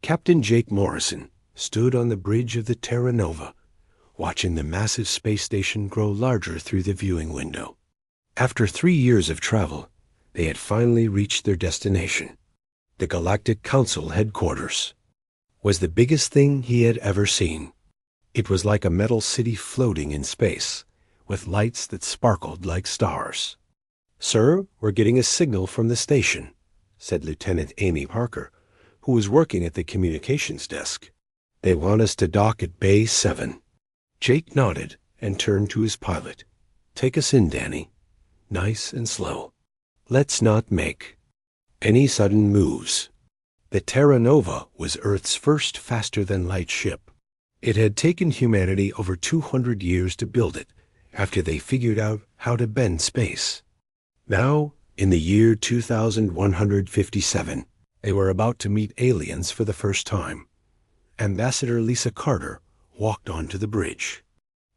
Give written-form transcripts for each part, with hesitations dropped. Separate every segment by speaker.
Speaker 1: Captain Jake Morrison stood on the bridge of the Terra Nova, watching the massive space station grow larger through the viewing window. After 3 years of travel, they had finally reached their destination. The Galactic Council headquarters was the biggest thing he had ever seen. It was like a metal city floating in space, with lights that sparkled like stars. "Sir, we're getting a signal from the station," said Lieutenant Amy Parker, who was working at the communications desk. "They want us to dock at Bay 7. Jake nodded and turned to his pilot. "Take us in, Danny. Nice and slow. Let's not make any sudden moves." The Terra Nova was Earth's first faster-than-light ship. It had taken humanity over 200 years to build it, after they figured out how to bend space. Now, in the year 2157, they were about to meet aliens for the first time. Ambassador Lisa Carter walked onto the bridge.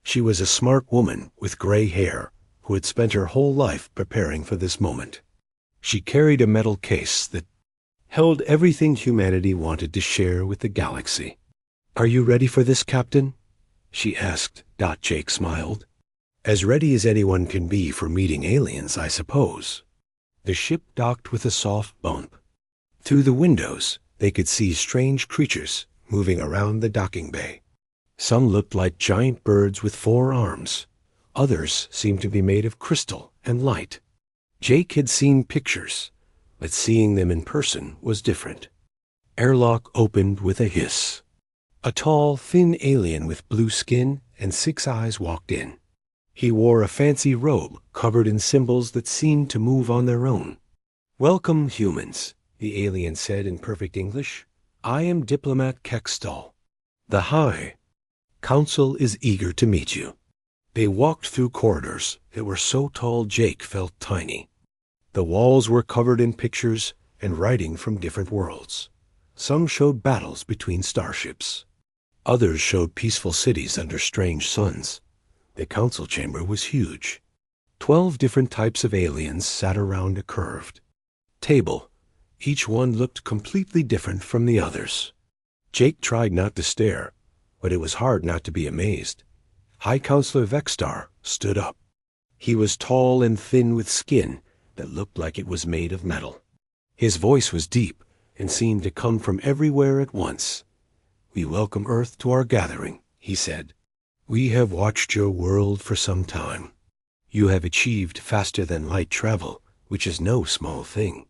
Speaker 1: She was a smart woman with gray hair who had spent her whole life preparing for this moment. She carried a metal case that held everything humanity wanted to share with the galaxy. "Are you ready for this, Captain?" she asked. Jake smiled. "As ready as anyone can be for meeting aliens, I suppose." The ship docked with a soft bump. Through the windows, they could see strange creatures moving around the docking bay. Some looked like giant birds with 4 arms. Others seemed to be made of crystal and light. Jake had seen pictures, but seeing them in person was different. Airlock opened with a hiss. A tall, thin alien with blue skin and 6 eyes walked in. He wore a fancy robe covered in symbols that seemed to move on their own. "Welcome, humans," the alien said in perfect English. "I am Diplomat Kextall. The High Council is eager to meet you." They walked through corridors that were so tall Jake felt tiny. The walls were covered in pictures and writing from different worlds. Some showed battles between starships. Others showed peaceful cities under strange suns. The council chamber was huge. 12 different types of aliens sat around a curved table. Each one looked completely different from the others. Jake tried not to stare, but it was hard not to be amazed. High Counselor Vextar stood up. He was tall and thin with skin that looked like it was made of metal. His voice was deep and seemed to come from everywhere at once. "We welcome Earth to our gathering," he said. "We have watched your world for some time. You have achieved faster-than-light travel, which is no small thing.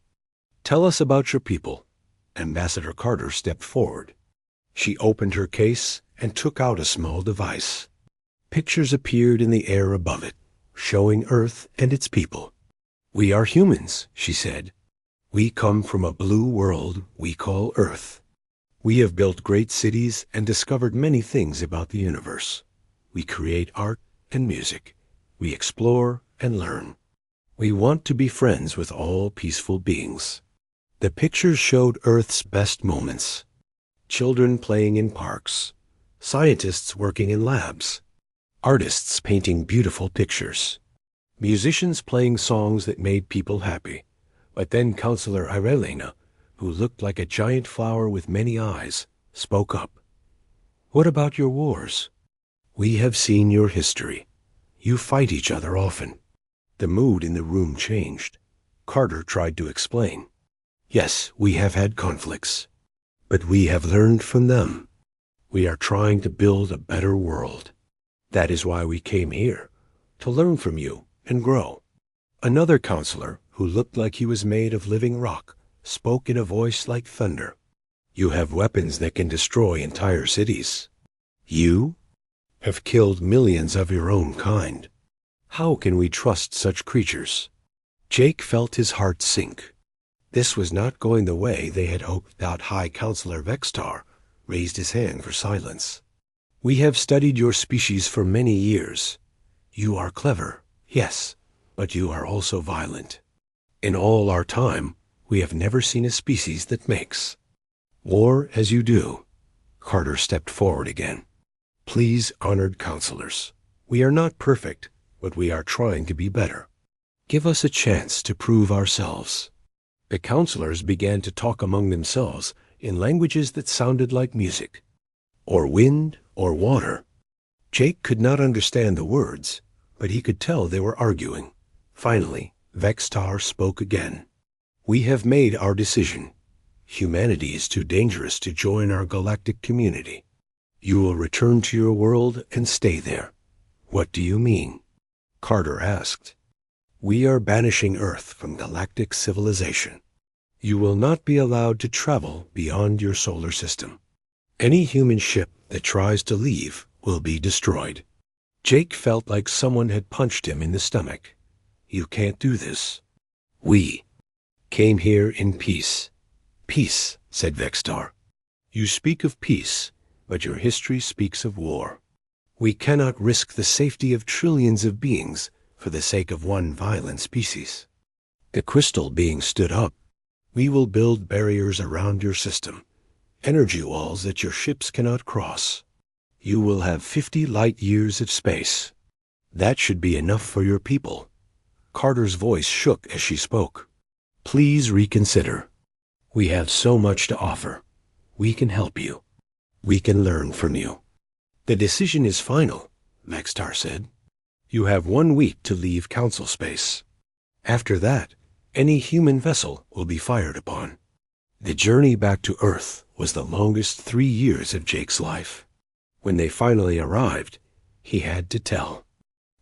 Speaker 1: Tell us about your people." Ambassador Carter stepped forward. She opened her case and took out a small device. Pictures appeared in the air above it, showing Earth and its people. "We are humans," she said. "We come from a blue world we call Earth. We have built great cities and discovered many things about the universe. We create art and music. We explore and learn. We want to be friends with all peaceful beings." The pictures showed Earth's best moments. Children playing in parks, scientists working in labs, artists painting beautiful pictures, musicians playing songs that made people happy. But then Counselor Irelena, who looked like a giant flower with many eyes, spoke up. "What about your wars? We have seen your history. You fight each other often." The mood in the room changed. Carter tried to explain. "Yes, we have had conflicts, but we have learned from them. We are trying to build a better world. That is why we came here, to learn from you and grow." Another counselor, who looked like he was made of living rock, spoke in a voice like thunder. "You have weapons that can destroy entire cities. You have killed millions of your own kind. How can we trust such creatures?" Jake felt his heart sink. This was not going the way they had hoped. High Counselor Vextar raised his hand for silence. "We have studied your species for many years. You are clever, yes, but you are also violent. In all our time, we have never seen a species that makes war as you do." Carter stepped forward again. "Please, honored counselors, we are not perfect, but we are trying to be better. Give us a chance to prove ourselves." The counselors began to talk among themselves in languages that sounded like music, or wind, or water. Jake could not understand the words, but he could tell they were arguing. Finally, Vextar spoke again. "We have made our decision. Humanity is too dangerous to join our galactic community. You will return to your world and stay there." "What do you mean?" Carter asked. "We are banishing Earth from galactic civilization. You will not be allowed to travel beyond your solar system. Any human ship that tries to leave will be destroyed." Jake felt like someone had punched him in the stomach. "You can't do this. We came here in peace." "Peace," said Vextar. "You speak of peace, but your history speaks of war. We cannot risk the safety of trillions of beings for the sake of one violent species." The crystal being stood up. "We will build barriers around your system, energy walls that your ships cannot cross. You will have 50 light years of space. That should be enough for your people." Carter's voice shook as she spoke. "Please reconsider. We have so much to offer. We can help you. We can learn from you." "The decision is final," Vextar said. "You have 1 week to leave Council space. After that, any human vessel will be fired upon." The journey back to Earth was the longest 3 years of Jake's life. When they finally arrived, he had to tell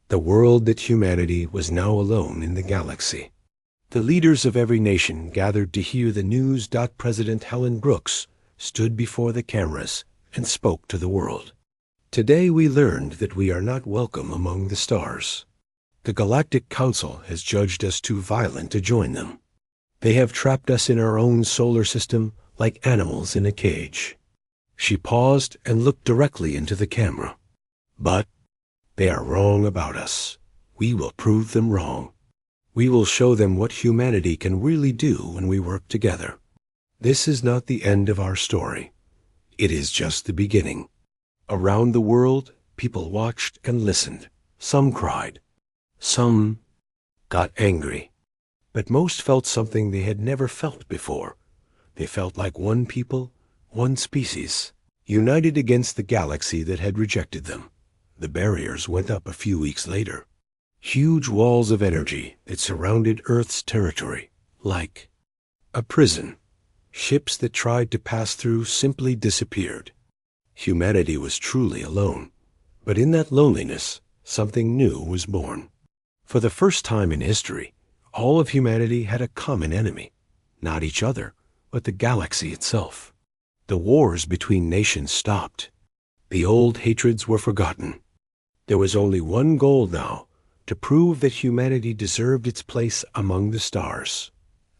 Speaker 1: the world that humanity was now alone in the galaxy. The leaders of every nation gathered to hear the news. President Helen Brooks stood before the cameras and spoke to the world. "Today we learned that we are not welcome among the stars. The Galactic Council has judged us too violent to join them. They have trapped us in our own solar system like animals in a cage." She paused and looked directly into the camera. "But they are wrong about us. We will prove them wrong. We will show them what humanity can really do when we work together. This is not the end of our story. It is just the beginning." Around the world, people watched and listened. Some cried. Some got angry. But most felt something they had never felt before. They felt like one people, one species, united against the galaxy that had rejected them. The barriers went up a few weeks later. Huge walls of energy that surrounded Earth's territory, like a prison. Ships that tried to pass through simply disappeared. Humanity was truly alone. But in that loneliness, something new was born. For the first time in history, all of humanity had a common enemy. Not each other, but the galaxy itself. The wars between nations stopped. The old hatreds were forgotten. There was only one goal now, to prove that humanity deserved its place among the stars.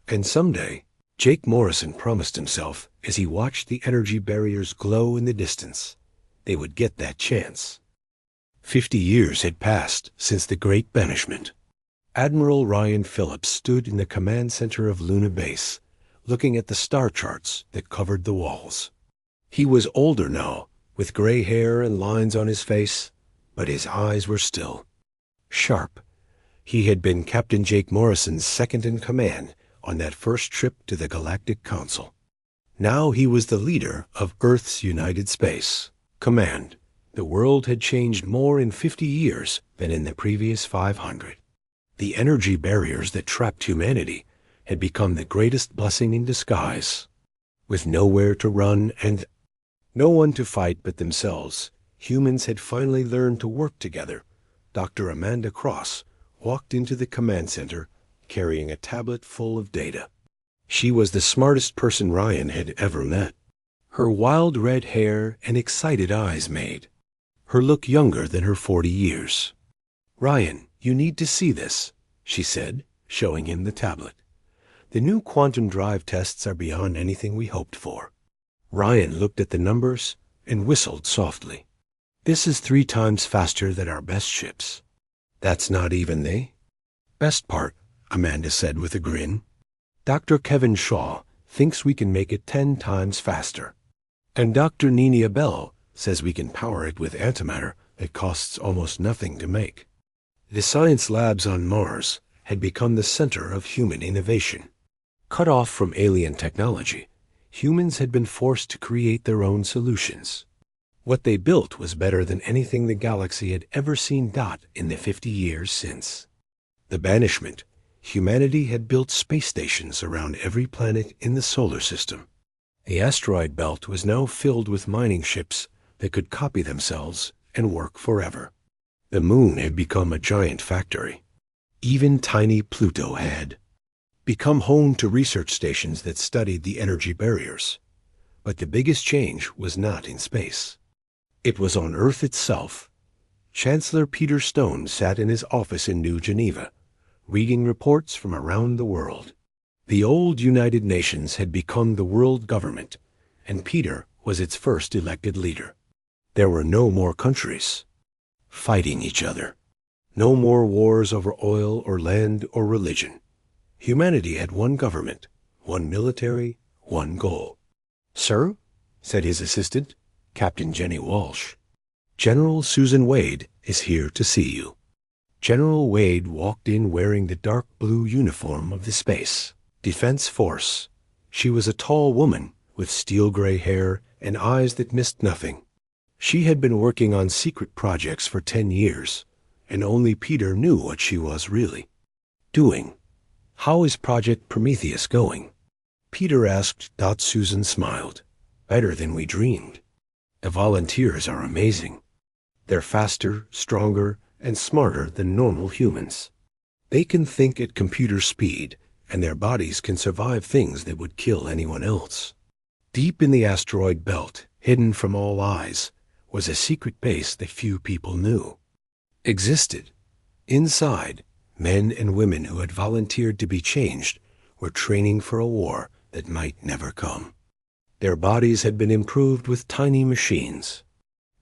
Speaker 1: And someday, Jake Morrison promised himself as he watched the energy barriers glow in the distance, they would get that chance. 50 years had passed since the Great Banishment. Admiral Ryan Phillips stood in the command center of Luna Base, looking at the star charts that covered the walls. He was older now, with gray hair and lines on his face, but his eyes were still sharp. He had been Captain Jake Morrison's second-in-command on that first trip to the Galactic Council. Now he was the leader of Earth's United Space Command. The world had changed more in 50 years than in the previous 500. The energy barriers that trapped humanity had become the greatest blessing in disguise. With nowhere to run and no one to fight but themselves, humans had finally learned to work together. Dr. Amanda Cross walked into the command center carrying a tablet full of data. She was the smartest person Ryan had ever met. Her wild red hair and excited eyes made her look younger than her 40 years. "Ryan, you need to see this," she said, showing him the tablet. "The new quantum drive tests are beyond anything we hoped for." Ryan looked at the numbers and whistled softly. "This is 3 times faster than our best ships." "That's not even the best part," Amanda said with a grin. "Dr. Kevin Shaw thinks we can make it 10 times faster. And Dr. Nina Bello says we can power it with antimatter that costs almost nothing to make." The science labs on Mars had become the center of human innovation. Cut off from alien technology, Humans had been forced to create their own solutions. What they built was better than anything the galaxy had ever seen. In the 50 years since the Banishment, humanity had built space stations around every planet in the solar system. The asteroid belt was now filled with mining ships that could copy themselves and work forever. The moon had become a giant factory. Even tiny Pluto had become home to research stations that studied the energy barriers. But the biggest change was not in space. It was on Earth itself. Chancellor Peter Stone sat in his office in New Geneva, reading reports from around the world. The old United Nations had become the world government, and Peter was its first elected leader. There were no more countries fighting each other. No more wars over oil or land or religion. Humanity had one government, one military, one goal. "Sir," said his assistant, Captain Jenny Walsh, "General Susan Wade is here to see you." General Wade walked in wearing the dark blue uniform of the Space Defense Force. She was a tall woman with steel-gray hair and eyes that missed nothing. She had been working on secret projects for 10 years, and only Peter knew what she was really doing. "How is Project Prometheus going?" Peter asked. Susan smiled. "Better than we dreamed. The volunteers are amazing. They're faster, stronger, and smarter than normal humans. They can think at computer speed, and their bodies can survive things that would kill anyone else." Deep in the asteroid belt, hidden from all eyes, was a secret base that few people knew existed. Inside, men and women who had volunteered to be changed were training for a war that might never come. Their bodies had been improved with tiny machines.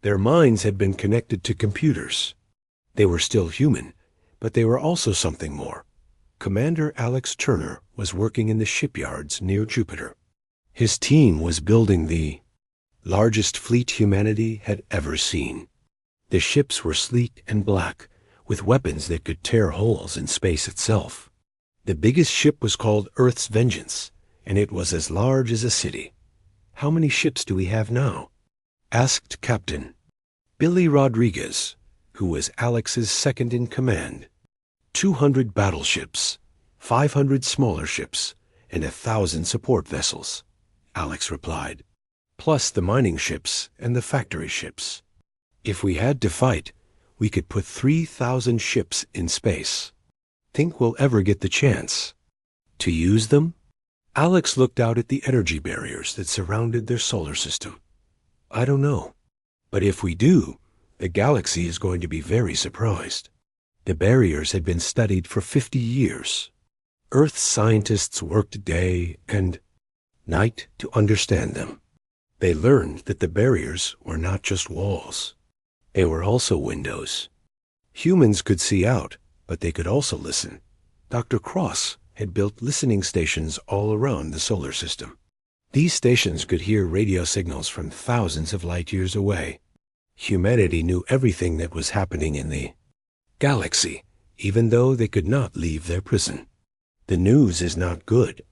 Speaker 1: Their minds had been connected to computers. They were still human, but they were also something more. Commander Alex Turner was working in the shipyards near Jupiter. His team was building the largest fleet humanity had ever seen. The ships were sleek and black, with weapons that could tear holes in space itself. The biggest ship was called Earth's Vengeance, and it was as large as a city. "How many ships do we have now?" asked Captain Billy Rodriguez, who was Alex's second in command. 200 battleships, 500 smaller ships, and 1,000 support vessels, Alex replied, plus the mining ships and the factory ships. "If we had to fight, we could put 3,000 ships in space. Think we'll ever get the chance to use them?" Alex looked out at the energy barriers that surrounded their solar system. "I don't know. But if we do, the galaxy is going to be very surprised." The barriers had been studied for 50 years. Earth's scientists worked day and night to understand them. They learned that the barriers were not just walls. They were also windows. Humans could see out, but they could also listen. Dr. Cross had built listening stations all around the solar system. These stations could hear radio signals from thousands of light years away. Humanity knew everything that was happening in the galaxy, even though they could not leave their prison. "The news is not good,"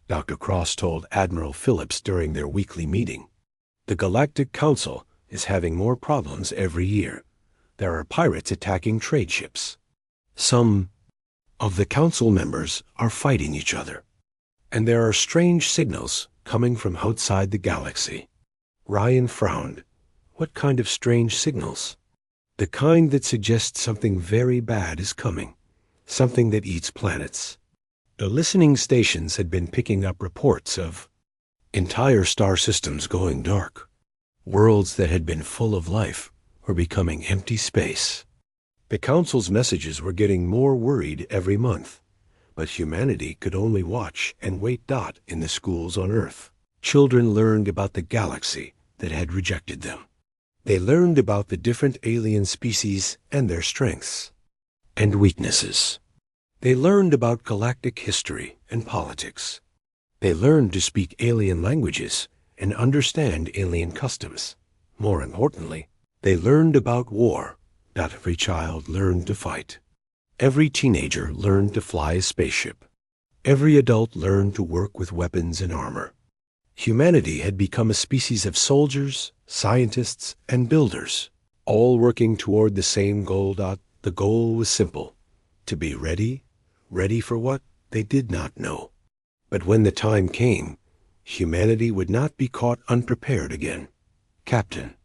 Speaker 1: Dr. Cross told Admiral Phillips during their weekly meeting. "The Galactic Council is having more problems every year. There are pirates attacking trade ships. Some of the council members are fighting each other. And there are strange signals coming from outside the galaxy." Ryan frowned. "What kind of strange signals?" "The kind that suggests something very bad is coming. Something that eats planets." The listening stations had been picking up reports of entire star systems going dark. Worlds that had been full of life were becoming empty space. The Council's messages were getting more worried every month, but humanity could only watch and wait. In the schools on Earth, children learned about the galaxy that had rejected them. They learned about the different alien species and their strengths and weaknesses. They learned about galactic history and politics. They learned to speak alien languages and understand alien customs. More importantly, they learned about war. Not every child learned to fight. Every teenager learned to fly a spaceship. Every adult learned to work with weapons and armor. Humanity had become a species of soldiers, scientists, and builders, all working toward the same goal. The goal was simple: to be ready for what they did not know. But when the time came, humanity would not be caught unprepared again. Captain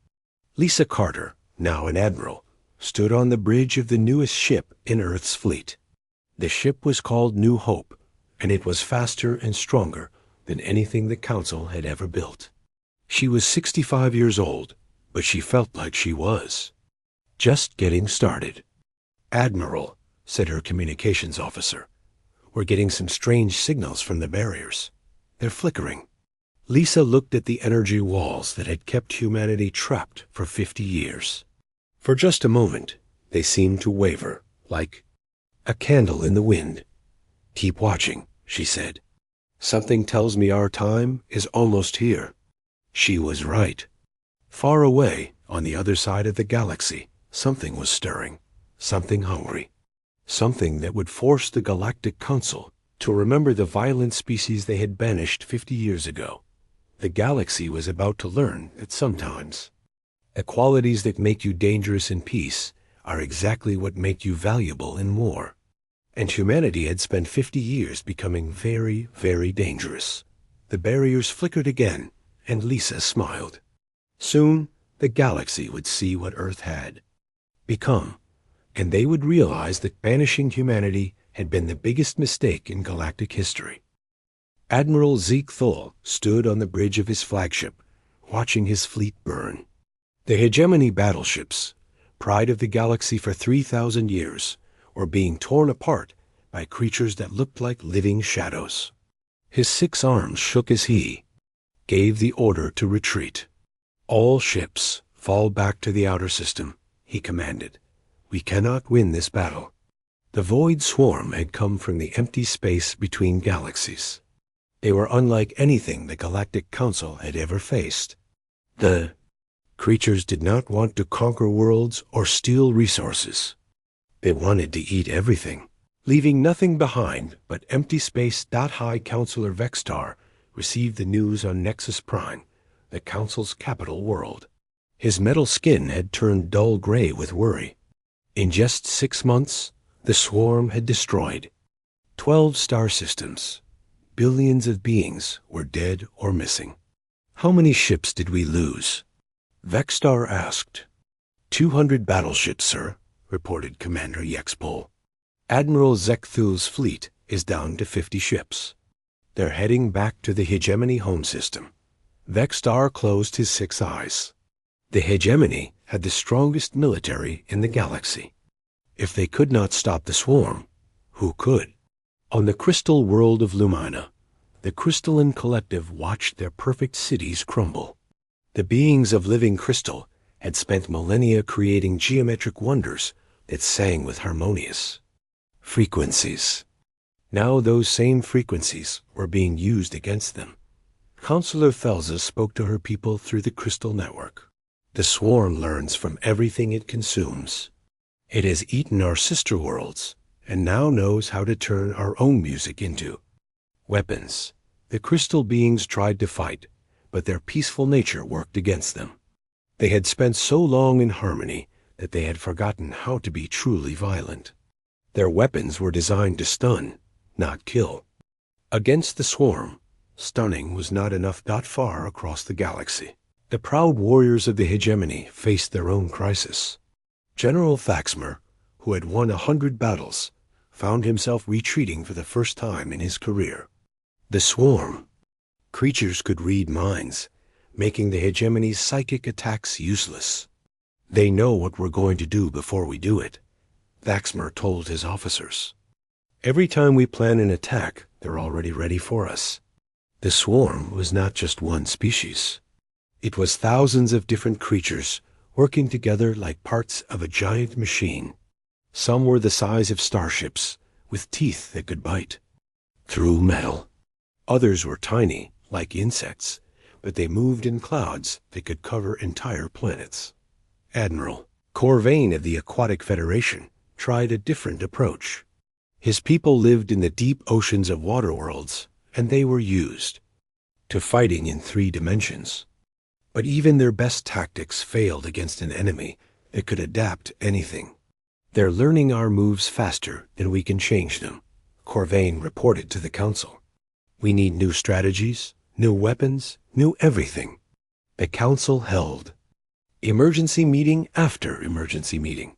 Speaker 1: Lisa Carter, now an admiral, stood on the bridge of the newest ship in Earth's fleet. The ship was called New Hope, and it was faster and stronger than anything the Council had ever built. She was 65 years old, but she felt like she was just getting started. "Admiral," said her communications officer, "we're getting some strange signals from the barriers. They're flickering." Lisa looked at the energy walls that had kept humanity trapped for 50 years. For just a moment, they seemed to waver, like a candle in the wind. "Keep watching," she said. "Something tells me our time is almost here." She was right. Far away, on the other side of the galaxy, something was stirring, something hungry, something that would force the Galactic Council to remember the violent species they had banished 50 years ago. The galaxy was about to learn that sometimes the qualities that make you dangerous in peace are exactly what make you valuable in war. And humanity had spent 50 years becoming very, very dangerous. The barriers flickered again, and Lisa smiled. Soon, the galaxy would see what Earth had become, and they would realize that banishing humanity had been the biggest mistake in galactic history. Admiral Zeke Thul stood on the bridge of his flagship, watching his fleet burn. The hegemony battleships, pride of the galaxy for 3,000 years, were being torn apart by creatures that looked like living shadows. His 6 arms shook as he gave the order to retreat. "All ships, fall back to the outer system," he commanded. "We cannot win this battle." The Void Swarm had come from the empty space between galaxies. They were unlike anything the Galactic Council had ever faced. The creatures did not want to conquer worlds or steal resources. They wanted to eat everything, leaving nothing behind but empty space. High Counselor Vextar received the news on Nexus Prime, the Council's capital world. His metal skin had turned dull gray with worry. In just 6 months, the swarm had destroyed 12 star systems. Billions of beings were dead or missing. "How many ships did we lose?" Vextar asked. 200 battleships, sir," reported Commander Yexpol. "Admiral Zekthul's fleet is down to 50 ships. They're heading back to the hegemony home system." Vextar closed his 6 eyes. The hegemony had the strongest military in the galaxy. If they could not stop the swarm, who could? On the crystal world of Lumina, the crystalline collective watched their perfect cities crumble. The beings of living crystal had spent millennia creating geometric wonders that sang with harmonious frequencies. Now those same frequencies were being used against them. Counselor Thelza spoke to her people through the crystal network. "The swarm learns from everything it consumes. It has eaten our sister worlds, and now knows how to turn our own music into weapons." The crystal beings tried to fight, but their peaceful nature worked against them. They had spent so long in harmony that they had forgotten how to be truly violent. Their weapons were designed to stun, not kill. Against the swarm, stunning was not enough. Far across the galaxy, the proud warriors of the hegemony faced their own crisis. General Faxmer, who had won 100 battles, found himself retreating for the first time in his career. The swarm creatures could read minds, making the hegemony's psychic attacks useless. "They know what we're going to do before we do it," Faxmer told his officers. "Every time we plan an attack, they're already ready for us." The swarm was not just one species. It was thousands of different creatures working together like parts of a giant machine. Some were the size of starships, with teeth that could bite through metal. Others were tiny, like insects, but they moved in clouds that could cover entire planets. Admiral Corvain of the Aquatic Federation tried a different approach. His people lived in the deep oceans of water worlds, and they were used. to fighting in 3 dimensions. But even their best tactics failed against an enemy that could adapt anything. They're learning our moves faster than we can change them, Corvain reported to the council. We need new strategies, new weapons, new everything. The council held emergency meeting after emergency meeting.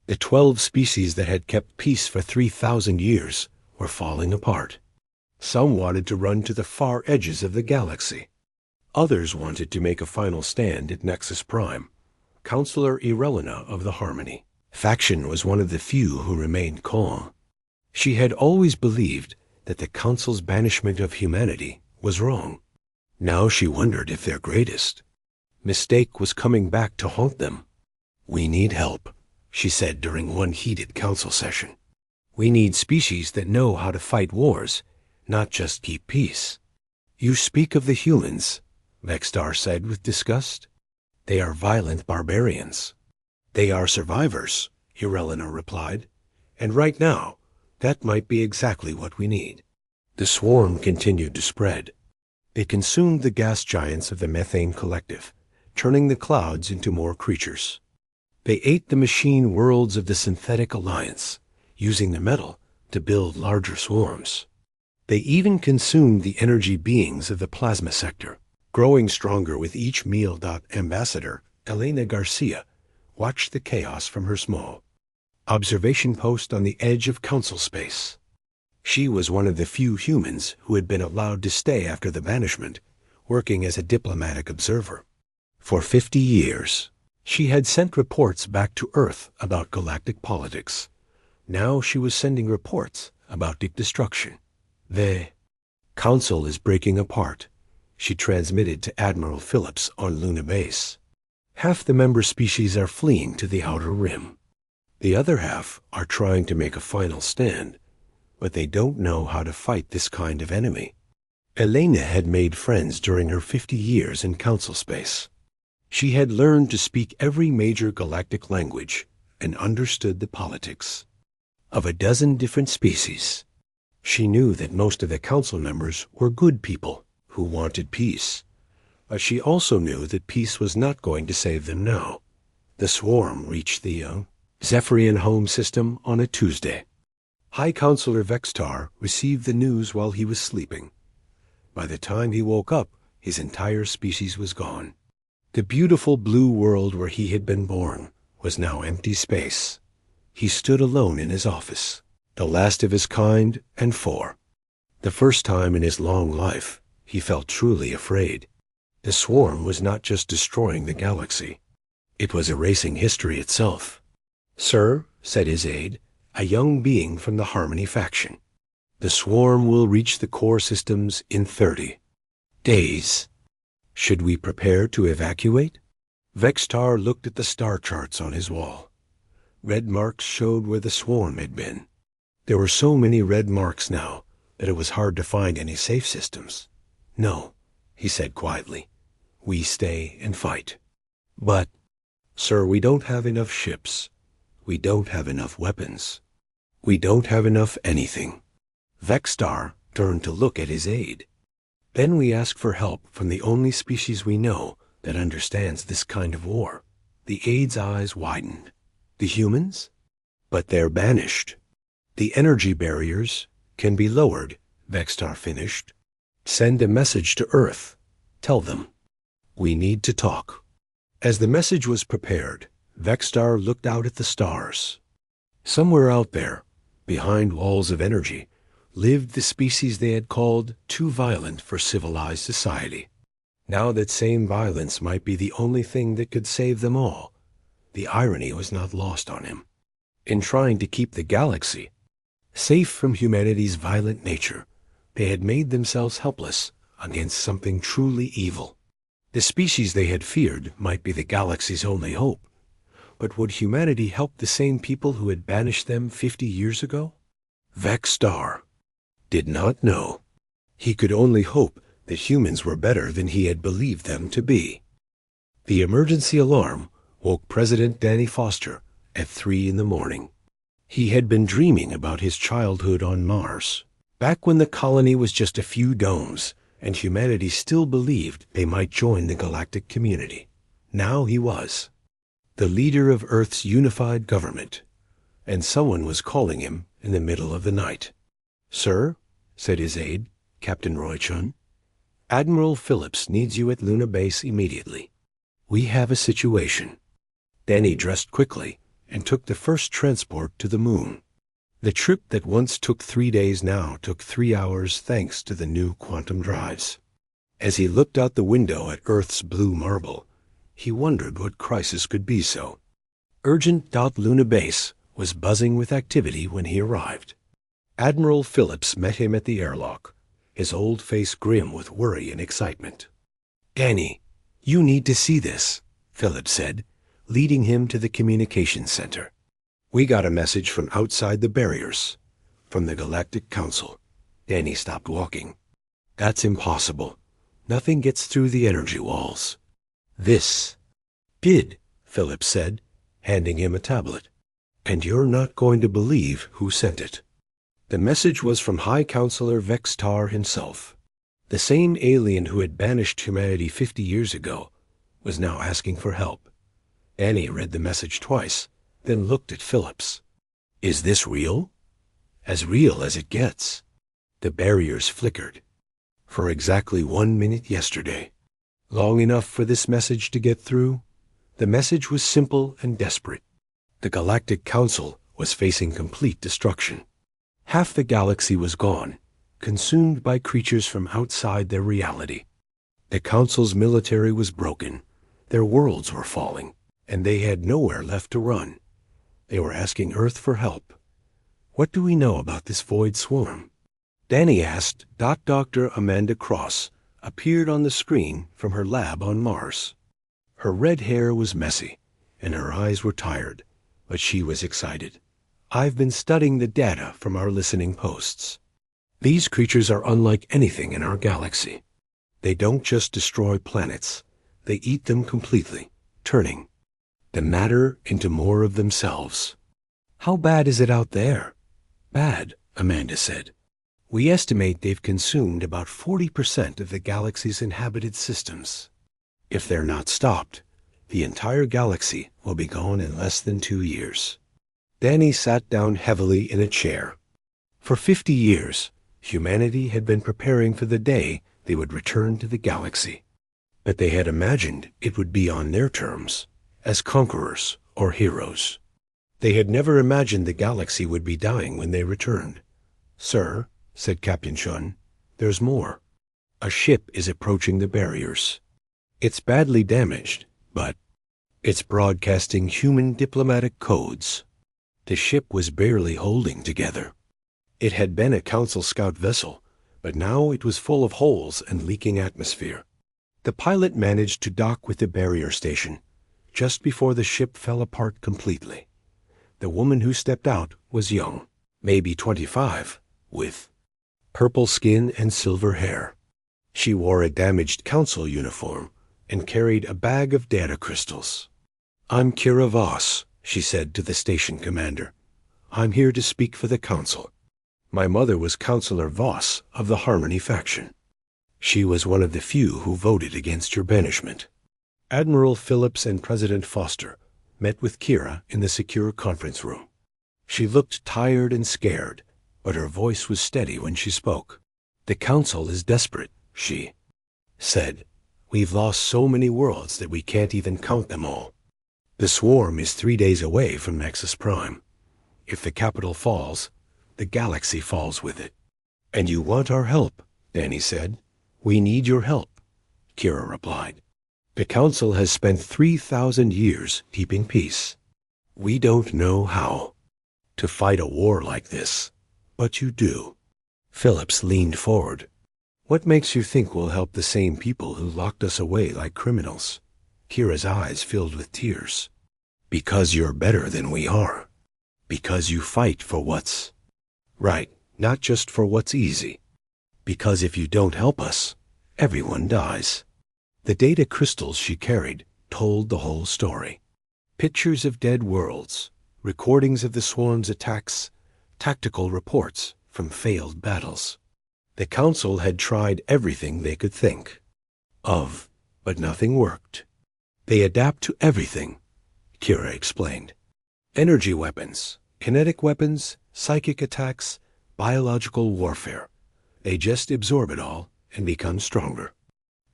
Speaker 1: The 12 species that had kept peace for 3,000 years were falling apart. Some wanted to run to the far edges of the galaxy. Others wanted to make a final stand at Nexus Prime. Counselor Irelena of the Harmony faction was one of the few who remained calm. She had always believed that the Council's banishment of humanity was wrong. Now she wondered if their greatest mistake was coming back to haunt them. We need help, she said during one heated council session. We need species that know how to fight wars, not just keep peace. You speak of the humans, Vextar said with disgust. They are violent barbarians. They are survivors, Irelena replied. And right now, that might be exactly what we need. The swarm continued to spread. It consumed the gas giants of the Methane Collective, turning the clouds into more creatures. They ate the machine worlds of the Synthetic Alliance, using the metal to build larger swarms. They even consumed the energy beings of the plasma sector, growing stronger with each meal. Ambassador Elena Garcia watched the chaos from her small observation post on the edge of council space. She was one of the few humans who had been allowed to stay after the banishment, working as a diplomatic observer. For 50 years, she had sent reports back to Earth about galactic politics. Now she was sending reports about destruction. The council is breaking apart, she transmitted to Admiral Phillips on Luna Base. Half the member species are fleeing to the Outer Rim. The other half are trying to make a final stand, but they don't know how to fight this kind of enemy. Elena had made friends during her 50 years in council space. She had learned to speak every major galactic language and understood the politics of a dozen different species. She knew that most of the council members were good people who wanted peace, but she also knew that peace was not going to save them now. The swarm reached the Zephyrian home system on a Tuesday. High Counselor Vextar received the news while he was sleeping. By the time he woke up, his entire species was gone. The beautiful blue world where he had been born was now empty space. He stood alone in his office, the last of his kind and for the first time in his long life, he felt truly afraid. The swarm was not just destroying the galaxy. It was erasing history itself. Sir, said his aide, a young being from the Harmony faction. The swarm will reach the core systems in 30 days. Should we prepare to evacuate? Vextar looked at the star charts on his wall. Red marks showed where the swarm had been. There were so many red marks now that it was hard to find any safe systems. No, he said quietly. We stay and fight. But, sir, we don't have enough ships. We don't have enough weapons. We don't have enough anything. Vextar turned to look at his aide. Then we ask for help from the only species we know that understands this kind of war. The aide's eyes widened. The humans? But they're banished. The energy barriers can be lowered, Vextar finished. Send a message to Earth. Tell them. We need to talk. As the message was prepared, Vextar looked out at the stars. Somewhere out there, behind walls of energy, lived the species they had called too violent for civilized society. Now that same violence might be the only thing that could save them all. The irony was not lost on him. In trying to keep the galaxy safe from humanity's violent nature, they had made themselves helpless against something truly evil. The species they had feared might be the galaxy's only hope. But would humanity help the same people who had banished them 50 years ago? Vextar did not know. He could only hope that humans were better than he had believed them to be. The emergency alarm woke President Danny Foster at 3 in the morning. He had been dreaming about his childhood on Mars, back when the colony was just a few domes and humanity still believed they might join the galactic community. Now he was the leader of Earth's unified government, and someone was calling him in the middle of the night. "Sir," said his aide, Captain Roy Chun, "Admiral Phillips needs you at Luna Base immediately. We have a situation." Danny dressed quickly and took the first transport to the moon. The trip that once took 3 days now took 3 hours thanks to the new quantum drives. As he looked out the window at Earth's blue marble, he wondered what crisis could be so urgent. Luna Base was buzzing with activity when he arrived. Admiral Phillips met him at the airlock, his old face grim with worry and excitement. "Danny, you need to see this," Phillips said, leading him to the communications center. "We got a message from outside the barriers, from the Galactic Council." Danny stopped walking. "That's impossible. Nothing gets through the energy walls." "This did," Phillips said, handing him a tablet. "And you're not going to believe who sent it." The message was from High Counselor Vextar himself. The same alien who had banished humanity 50 years ago was now asking for help. Danny read the message twice, then looked at Phillips. "Is this real?" "As real as it gets." The barriers flickered. "For exactly 1 minute yesterday. Long enough for this message to get through?" The message was simple and desperate. The Galactic Council was facing complete destruction. Half the galaxy was gone, consumed by creatures from outside their reality. The Council's military was broken, their worlds were falling, and they had nowhere left to run. They were asking Earth for help. "What do we know about this void swarm?" Danny asked. Dr. Amanda Cross appeared on the screen from her lab on Mars. Her red hair was messy, and her eyes were tired, but she was excited. "I've been studying the data from our listening posts. These creatures are unlike anything in our galaxy. They don't just destroy planets, they eat them completely, turning the matter into more of themselves." "How bad is it out there?" "Bad," Amanda said. "We estimate they've consumed about 40% of the galaxy's inhabited systems. If they're not stopped, the entire galaxy will be gone in less than 2 years." Danny sat down heavily in a chair. For 50 years, humanity had been preparing for the day they would return to the galaxy. But they had imagined it would be on their terms, as conquerors or heroes. They had never imagined the galaxy would be dying when they returned. "Sir," said Captain Chun, "there's more. A ship is approaching the barriers. It's badly damaged, but it's broadcasting human diplomatic codes." The ship was barely holding together. It had been a Council scout vessel, but now it was full of holes and leaking atmosphere. The pilot managed to dock with the barrier station just before the ship fell apart completely. The woman who stepped out was young, maybe 25, with purple skin and silver hair. She wore a damaged Council uniform and carried a bag of data crystals. "I'm Kira Voss," she said to the station commander. "I'm here to speak for the Council. My mother was Counselor Voss of the Harmony faction. She was one of the few who voted against your banishment." Admiral Phillips and President Foster met with Kira in the secure conference room. She looked tired and scared, but her voice was steady when she spoke. "The Council is desperate," she said. "We've lost so many worlds that we can't even count them all. The swarm is 3 days away from Nexus Prime. If the capital falls, the galaxy falls with it." "And you want our help," Danny said. "We need your help," Kira replied. "The Council has spent 3,000 years keeping peace. We don't know how to fight a war like this, but you do." Phillips leaned forward. "What makes you think we'll help the same people who locked us away like criminals?" Kira's eyes filled with tears. "Because you're better than we are. Because you fight for what's right, not just for what's easy. Because if you don't help us, everyone dies." The data crystals she carried told the whole story. Pictures of dead worlds, recordings of the swarm's attacks, tactical reports from failed battles. The council had tried everything they could think of, but nothing worked. They adapt to everything, Kira explained. Energy weapons, kinetic weapons, psychic attacks, biological warfare. They just absorb it all and become stronger.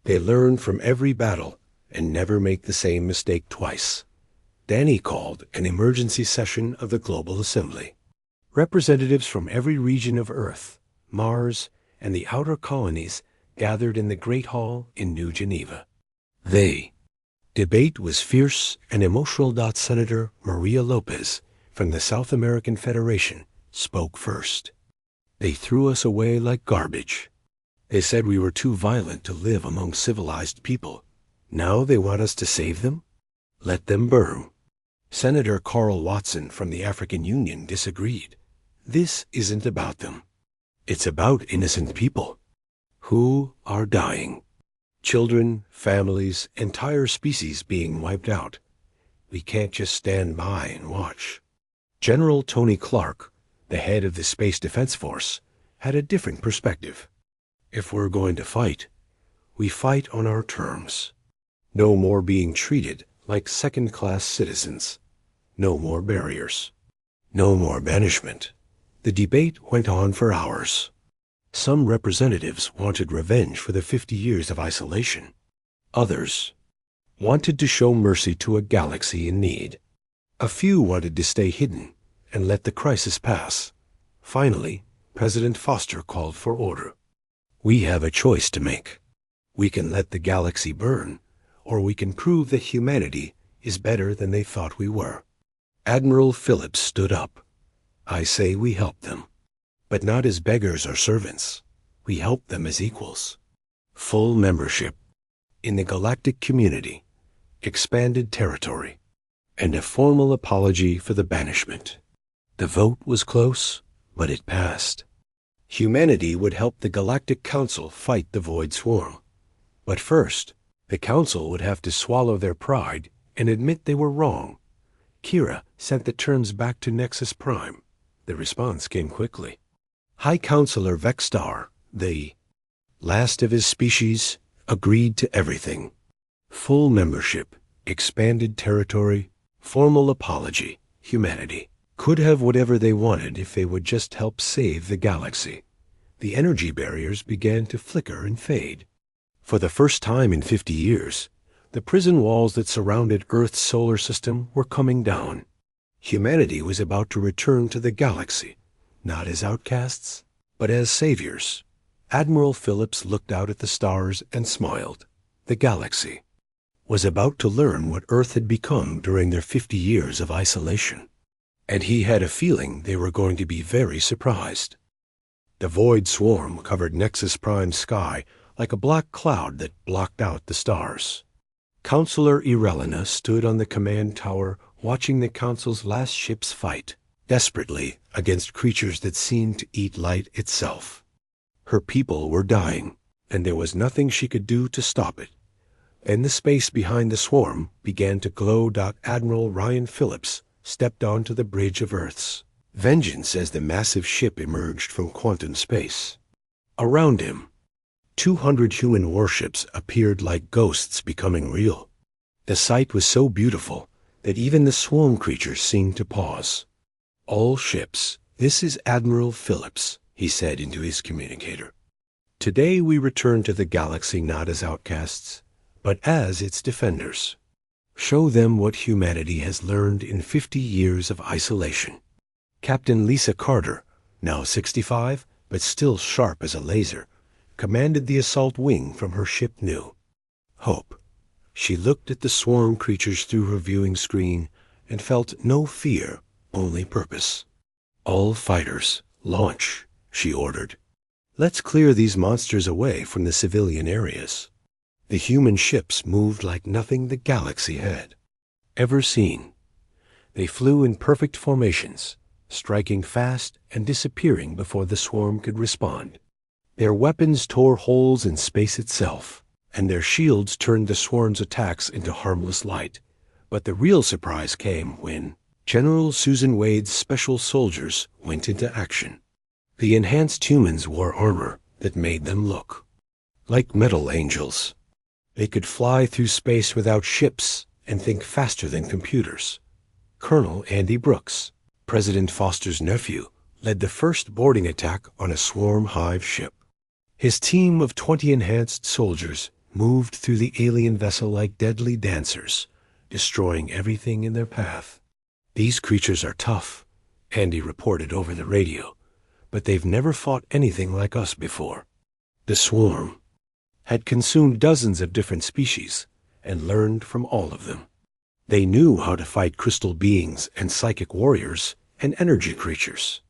Speaker 1: They learn from every battle and never make the same mistake twice. Danny called an emergency session of the Global Assembly. Representatives from every region of Earth, Mars, and the outer colonies gathered in the Great Hall in New Geneva. Debate was fierce and emotional. Senator Maria Lopez from the South American Federation spoke first. They threw us away like garbage. They said we were too violent to live among civilized people. Now they want us to save them? Let them burn. Senator Carl Watson from the African Union disagreed. This isn't about them. It's about innocent people who are dying. Children, families, entire species being wiped out. We can't just stand by and watch. General Tony Clark, the head of the Space Defense Force, had a different perspective. If we're going to fight, we fight on our terms. No more being treated like second-class citizens. No more barriers. No more banishment. The debate went on for hours. Some representatives wanted revenge for the 50 years of isolation. Others wanted to show mercy to a galaxy in need. A few wanted to stay hidden and let the crisis pass. Finally, President Foster called for order. We have a choice to make. We can let the galaxy burn, or we can prove that humanity is better than they thought we were. Admiral Phillips stood up. I say we help them, but not as beggars or servants. We help them as equals. Full membership in the galactic community, expanded territory, and a formal apology for the banishment. The vote was close, but it passed. Humanity would help the Galactic Council fight the Void Swarm. But first, the Council would have to swallow their pride and admit they were wrong. Kira sent the terms back to Nexus Prime. The response came quickly. High Counselor Vexstar, the last of his species, agreed to everything. Full membership, expanded territory, formal apology, humanity. Could have whatever they wanted if they would just help save the galaxy. The energy barriers began to flicker and fade. For the first time in 50 years, the prison walls that surrounded Earth's solar system were coming down. Humanity was about to return to the galaxy, not as outcasts, but as saviors. Admiral Phillips looked out at the stars and smiled. The galaxy was about to learn what Earth had become during their 50 years of isolation. And he had a feeling they were going to be very surprised. The Void Swarm covered Nexus Prime's sky like a black cloud that blocked out the stars. Counselor Irelena stood on the command tower watching the Council's last ships fight, desperately against creatures that seemed to eat light itself. Her people were dying, and there was nothing she could do to stop it. Then the space behind the swarm began to glow. Admiral Ryan Phillips stepped onto the bridge of Earth's vengeance as the massive ship emerged from quantum space. Around him, 200 human warships appeared like ghosts becoming real. The sight was so beautiful that even the swarm creatures seemed to pause. All ships, this is Admiral Phillips, he said into his communicator. Today we return to the galaxy not as outcasts, but as its defenders. Show them what humanity has learned in 50 years of isolation. Captain Lisa Carter, now 65, but still sharp as a laser, commanded the assault wing from her ship New Hope. She looked at the swarm creatures through her viewing screen and felt no fear, only purpose. All fighters, launch, she ordered. Let's clear these monsters away from the civilian areas. The human ships moved like nothing the galaxy had ever seen. They flew in perfect formations, striking fast and disappearing before the swarm could respond. Their weapons tore holes in space itself, and their shields turned the swarm's attacks into harmless light. But the real surprise came when General Susan Wade's special soldiers went into action. The enhanced humans wore armor, that made them look like metal angels. They could fly through space without ships and think faster than computers. Colonel Andy Brooks, President Foster's nephew, led the first boarding attack on a swarm hive ship. His team of 20 enhanced soldiers moved through the alien vessel like deadly dancers, destroying everything in their path. "These creatures are tough," Andy reported over the radio, "but they've never fought anything like us before." The swarm had consumed dozens of different species and learned from all of them. They knew how to fight crystal beings and psychic warriors and energy creatures.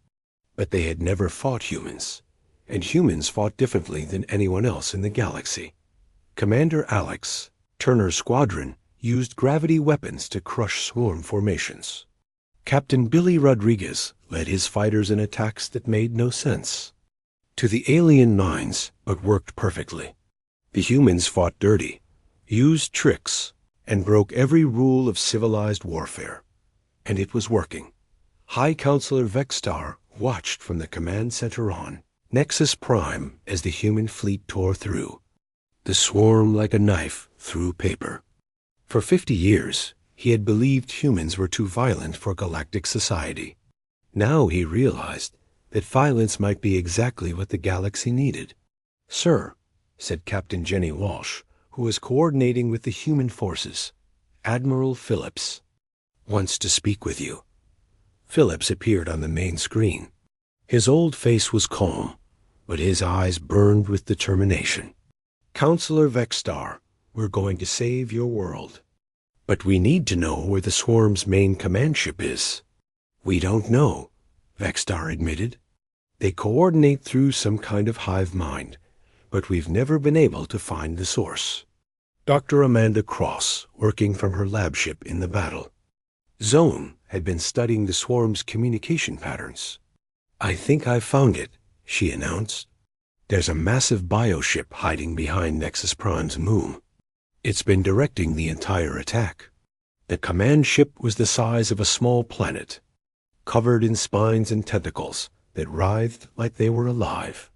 Speaker 1: But they had never fought humans, and humans fought differently than anyone else in the galaxy. Commander Alex, Turner's squadron, used gravity weapons to crush swarm formations. Captain Billy Rodriguez led his fighters in attacks that made no sense to the alien minds, but worked perfectly. The humans fought dirty, used tricks, and broke every rule of civilized warfare. And it was working. High Counselor Vexstar watched from the command center on Nexus Prime as the human fleet tore through the swarm like a knife through paper. For 50 years, he had believed humans were too violent for galactic society. Now he realized that violence might be exactly what the galaxy needed. "Sir," said Captain Jenny Walsh, who was coordinating with the human forces, "Admiral Phillips wants to speak with you." Phillips appeared on the main screen. His old face was calm, but his eyes burned with determination. "Counselor Vexstar, we're going to save your world. But we need to know where the swarm's main command ship is." "We don't know," Vexstar admitted. "They coordinate through some kind of hive mind, but we've never been able to find the source." Dr. Amanda Cross, working from her lab ship in the battle zone, had been studying the swarm's communication patterns. "I think I've found it," she announced. "There's a massive bioship hiding behind Nexus Prime's moon. It's been directing the entire attack." The command ship was the size of a small planet, covered in spines and tentacles that writhed like they were alive.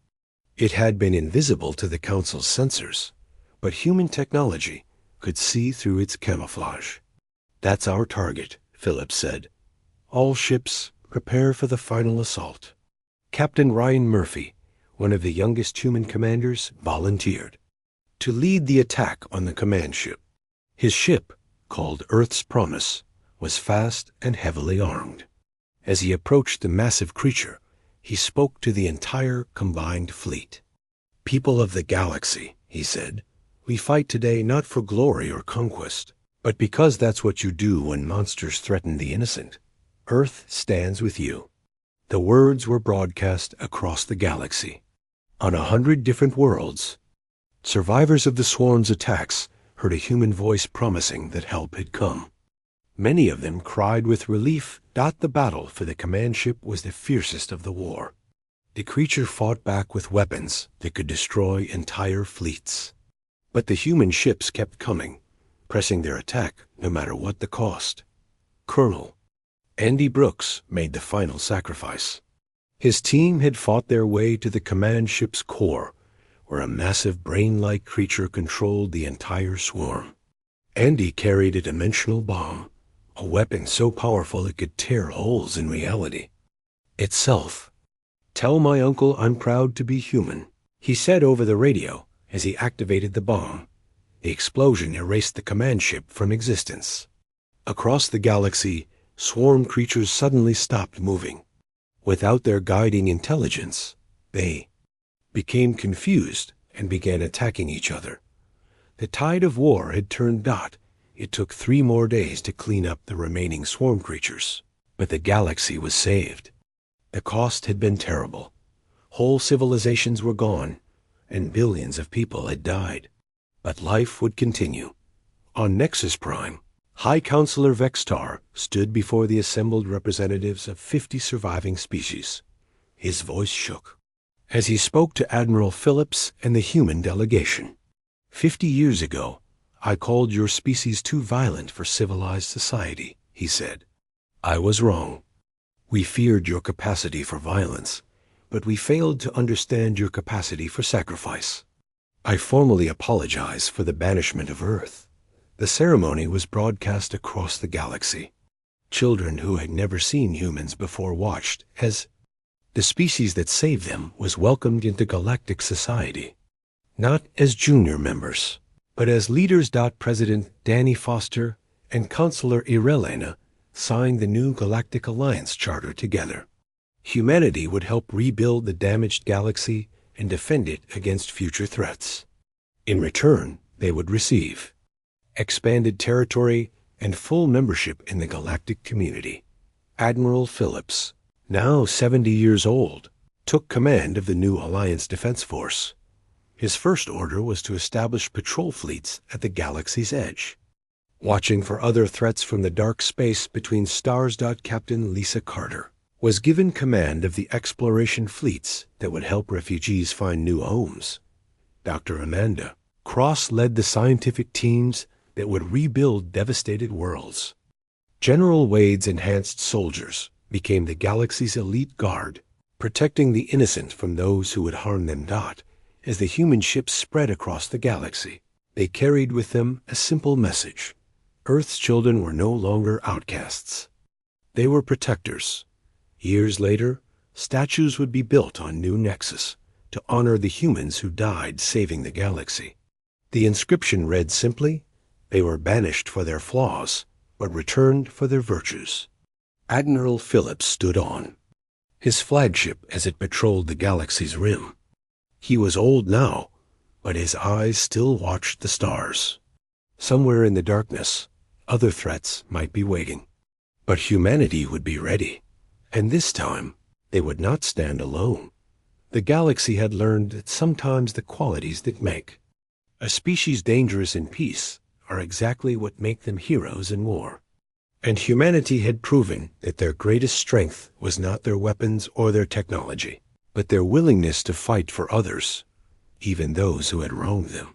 Speaker 1: It had been invisible to the Council's sensors, but human technology could see through its camouflage. "That's our target," Phillips said. "All ships, prepare for the final assault." Captain Ryan Murphy, one of the youngest human commanders, volunteered to lead the attack on the command ship. His ship, called Earth's Promise, was fast and heavily armed. As he approached the massive creature, he spoke to the entire combined fleet. "People of the galaxy," he said, "we fight today not for glory or conquest, but because that's what you do when monsters threaten the innocent. Earth stands with you." The words were broadcast across the galaxy. On 100 different worlds, survivors of the swarm's attacks heard a human voice promising that help had come. Many of them cried with relief that the battle for the command ship was the fiercest of the war. The creature fought back with weapons that could destroy entire fleets. But the human ships kept coming, pressing their attack no matter what the cost. Colonel Andy Brooks made the final sacrifice. His team had fought their way to the command ship's core, where a massive brain-like creature controlled the entire swarm. Andy carried a dimensional bomb, a weapon so powerful it could tear holes in reality itself. "Tell my uncle I'm proud to be human," he said over the radio as he activated the bomb. The explosion erased the command ship from existence. Across the galaxy, swarm creatures suddenly stopped moving. Without their guiding intelligence, they became confused and began attacking each other. The tide of war had turned dot. It took 3 more days to clean up the remaining swarm creatures, but the galaxy was saved. The cost had been terrible. Whole civilizations were gone, and billions of people had died. But life would continue. On Nexus Prime, High Counselor Vexstar stood before the assembled representatives of 50 surviving species. His voice shook as he spoke to Admiral Phillips and the human delegation. 50 years ago, I called your species too violent for civilized society," he said. "I was wrong. We feared your capacity for violence, but we failed to understand your capacity for sacrifice. I formally apologize for the banishment of Earth. The ceremony was broadcast across the galaxy. Children who had never seen humans before watched as the species that saved them was welcomed into galactic society, not as junior members, but as leaders. President Danny Foster and Counselor Irelena signed the new Galactic Alliance Charter together. Humanity would help rebuild the damaged galaxy and defend it against future threats. In return, they would receive expanded territory and full membership in the galactic community. Admiral Phillips, now 70 years old, took command of the new Alliance Defense Force. His first order was to establish patrol fleets at the galaxy's edge, watching for other threats from the dark space between stars. Captain Lisa Carter was given command of the exploration fleets that would help refugees find new homes. Dr. Amanda Cross led the scientific teams that would rebuild devastated worlds. General Wade's enhanced soldiers became the galaxy's elite guard, protecting the innocent from those who would harm them. As the human ships spread across the galaxy, they carried with them a simple message. Earth's children were no longer outcasts. They were protectors. Years later, statues would be built on New Nexus to honor the humans who died saving the galaxy. The inscription read simply, "They were banished for their flaws, but returned for their virtues." Admiral Phillips stood on, his flagship as it patrolled the galaxy's rim. He was old now, but his eyes still watched the stars. Somewhere in the darkness, other threats might be waiting. But humanity would be ready, and this time they would not stand alone. The galaxy had learned that sometimes the qualities that make a species dangerous in peace are exactly what make them heroes in war. And humanity had proven that their greatest strength was not their weapons or their technology, but their willingness to fight for others, even those who had wronged them.